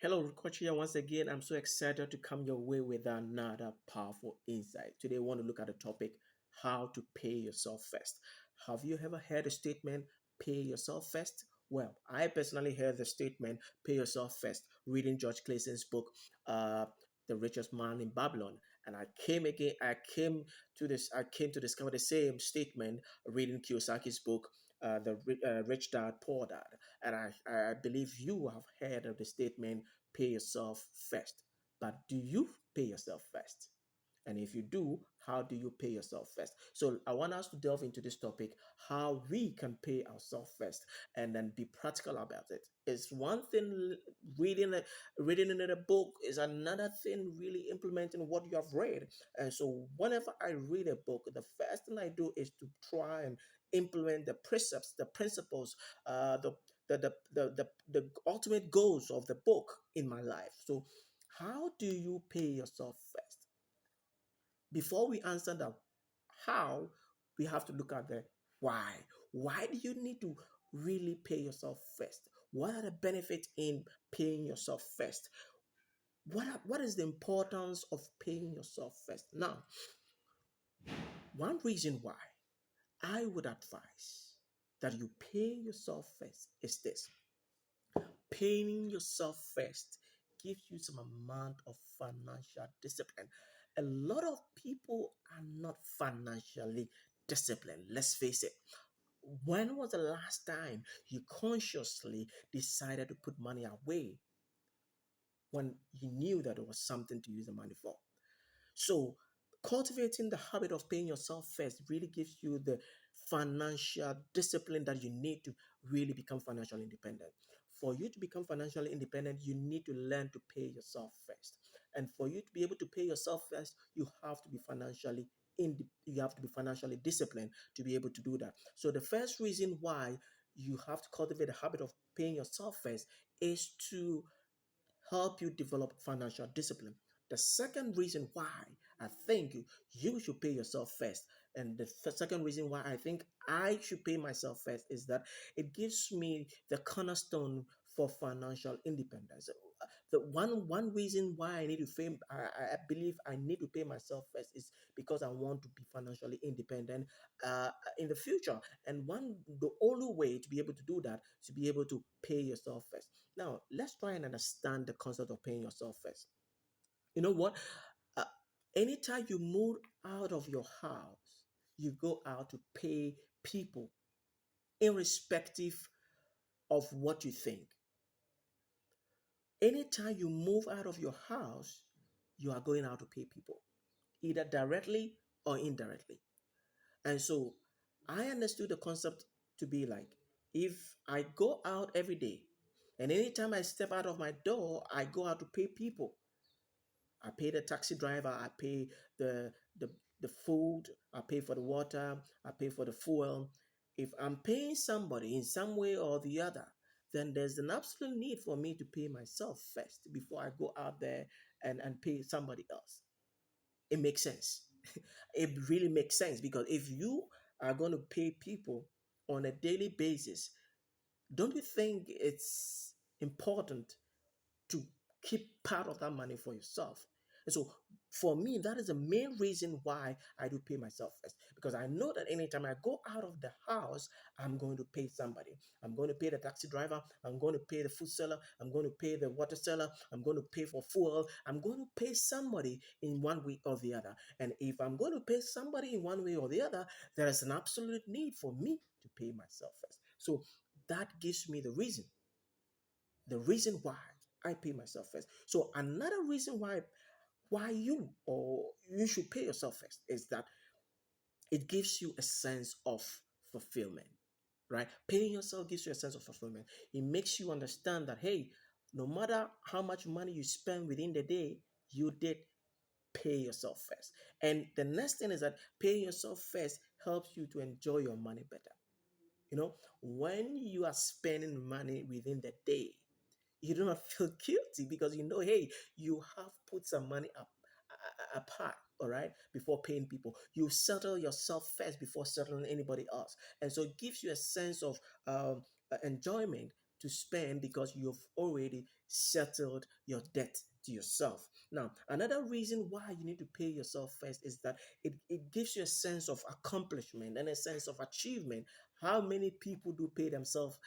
Hello, Coach here once again. I'm so excited to come your way with another powerful insight. Today, I want to look at the topic how to pay yourself first. Have you ever heard the statement, pay yourself first? Well, I personally heard the statement, pay yourself first, reading George Clayton's book, uh, The Richest Man in Babylon. And I came to discover the same statement reading Kiyosaki's book, Rich Dad, Poor Dad. And I believe you have heard of the statement, pay yourself first. But do you pay yourself first? And if you do, how do you pay yourself first? So I want us to delve into this topic, how we can pay ourselves first, and then be practical about it. It's one thing reading in a book is another thing really implementing what you have read. And so whenever I read a book, the first thing I do is to try and implement the precepts, the principles, the ultimate goals of the book in my life. So how do you pay yourself first? Before we answer the how, we have to look at the why. Why do you need to really pay yourself first? What are the benefits in paying yourself first? What is the importance of paying yourself first? Now, one reason why I would advise that you pay yourself first is this: paying yourself first gives you some amount of financial discipline. A lot of people are not financially disciplined. Let's face it. When was the last time you consciously decided to put money away when you knew that it was something to use the money for? So, cultivating the habit of paying yourself first really gives you the financial discipline that you need to really become financially independent. For you to become financially independent, you need to learn to pay yourself first. And for you to be able to pay yourself first, you have to be financially disciplined to be able to do that. So the first reason why you have to cultivate the habit of paying yourself first is to help you develop financial discipline. The second reason why I think you should pay yourself first, and the second reason why I think I should pay myself first, is that it gives me the cornerstone for financial independence. The one reason why I need to pay, I believe I need to pay myself first is because I want to be financially independent in the future. And the only way to be able to do that is to be able to pay yourself first. Now, let's try and understand the concept of paying yourself first. You know what? Uh, Anytime you move out of your house, you go out to pay people, irrespective of what you think. Anytime you move out of your house, you are going out to pay people, either directly or indirectly. And so I understood the concept to be like, if I go out every day and anytime I step out of my door, I go out to pay people. I pay the taxi driver, I pay the the food, I pay for the water, I pay for the fuel. If I'm paying somebody in some way or the other, then there's an absolute need for me to pay myself first before I go out there and pay somebody else. It makes sense. It really makes sense because if you are going to pay people on a daily basis, don't you think it's important to keep part of that money for yourself? And so for me, that is the main reason why I do pay myself first. Because I know that anytime I go out of the house, I'm going to pay somebody. I'm going to pay the taxi driver. I'm going to pay the food seller. I'm going to pay the water seller. I'm going to pay for fuel. I'm going to pay somebody in one way or the other. And if I'm going to pay somebody in one way or the other, there is an absolute need for me to pay myself first. So that gives me the reason why I pay myself first. So another reason why you should pay yourself first is that it gives you a sense of fulfillment, right? Paying yourself gives you a sense of fulfillment. It makes you understand that, hey, no matter how much money you spend within the day, you did pay yourself first. And the next thing is that paying yourself first helps you to enjoy your money better. When you are spending money within the day, you do not feel guilty because you know, hey, you have put some money apart, all right, before paying people. You settle yourself first before settling anybody else. And so it gives you a sense of enjoyment to spend because you've already settled your debt to yourself. Now, another reason why you need to pay yourself first is that it gives you a sense of accomplishment and a sense of achievement. How many people do pay themselves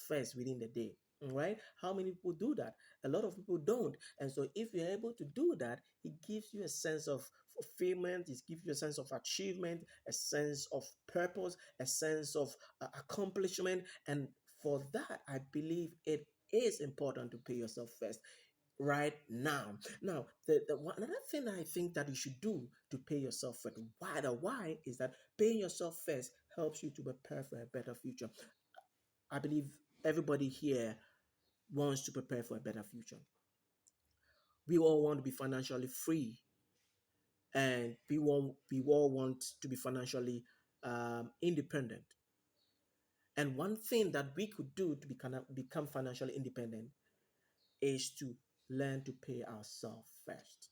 first within the day? Right? How many people do that? A lot of people don't. And so if you're able to do that, it gives you a sense of fulfillment, it gives you a sense of achievement, a sense of purpose, a sense of accomplishment. And for that, I believe it is important to pay yourself first right now. Now, another thing I think that you should do to pay yourself first, why is that paying yourself first helps you to prepare for a better future. I believe everybody here wants to prepare for a better future. We all want to be financially free, and we all want to be financially independent. And one thing that we could do to become financially independent is to learn to pay ourselves first.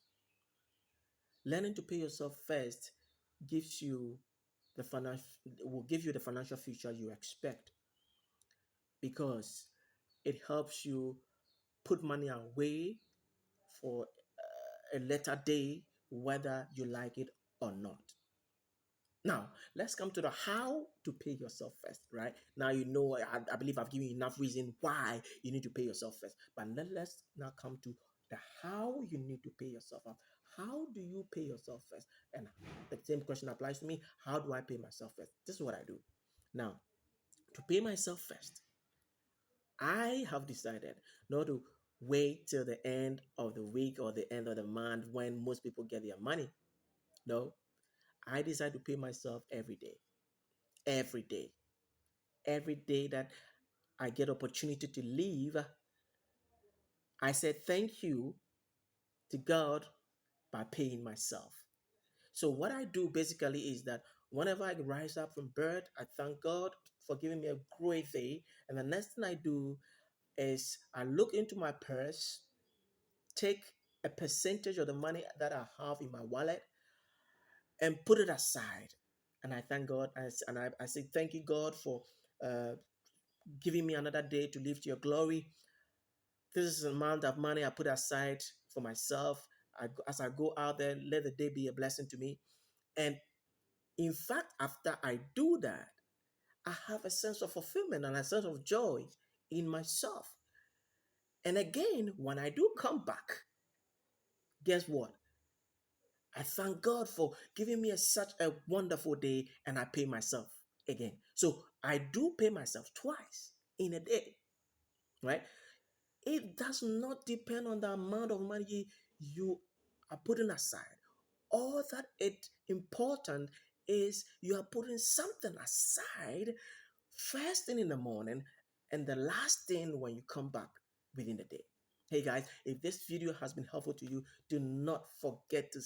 Learning to pay yourself first gives you the financial will give you the financial future you expect, because it helps you put money away for a later day, whether you like it or not. Now, let's come to the how to pay yourself first, right? Now, I believe I've given you enough reason why you need to pay yourself first. But let's now come to the how you need to pay yourself up. How do you pay yourself first? And the same question applies to me. How do I pay myself first? This is what I do. Now, to pay myself first, I have decided not to wait till the end of the week or the end of the month when most people get their money. No, I decide to pay myself every day. Every day. Every day that I get opportunity to leave, I said thank you to God by paying myself. So what I do basically is that whenever I rise up from bed, I thank God for giving me a great day. And the next thing I do is I look into my purse, take a percentage of the money that I have in my wallet and put it aside. And I thank God, and I say thank you, God, for uh, giving me another day to live to your glory. This is the amount of money I put aside for myself. As I go out there, let the day be a blessing to me. And in fact, after I do that, I have a sense of fulfillment and a sense of joy in myself. And again, when I do come back, guess what? I thank God for giving me such a wonderful day, and I pay myself again. So I do pay myself twice in a day, right? It does not depend on the amount of money you are putting aside. All that it important is you are putting something aside first thing in the morning and the last thing when you come back within the day. Hey guys, if this video has been helpful to you, do not forget to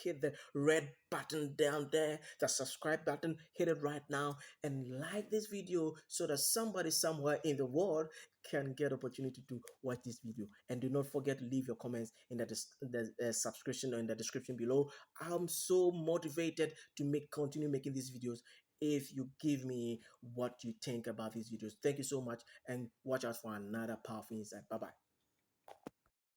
hit the red button down there, the subscribe button, hit it right now and like this video so that somebody somewhere in the world can get opportunity to watch this video. And do not forget to leave your comments in the subscription or in the description below. I'm so motivated to continue making these videos if you give me what you think about these videos. Thank you so much and watch out for another powerful insight. Bye bye.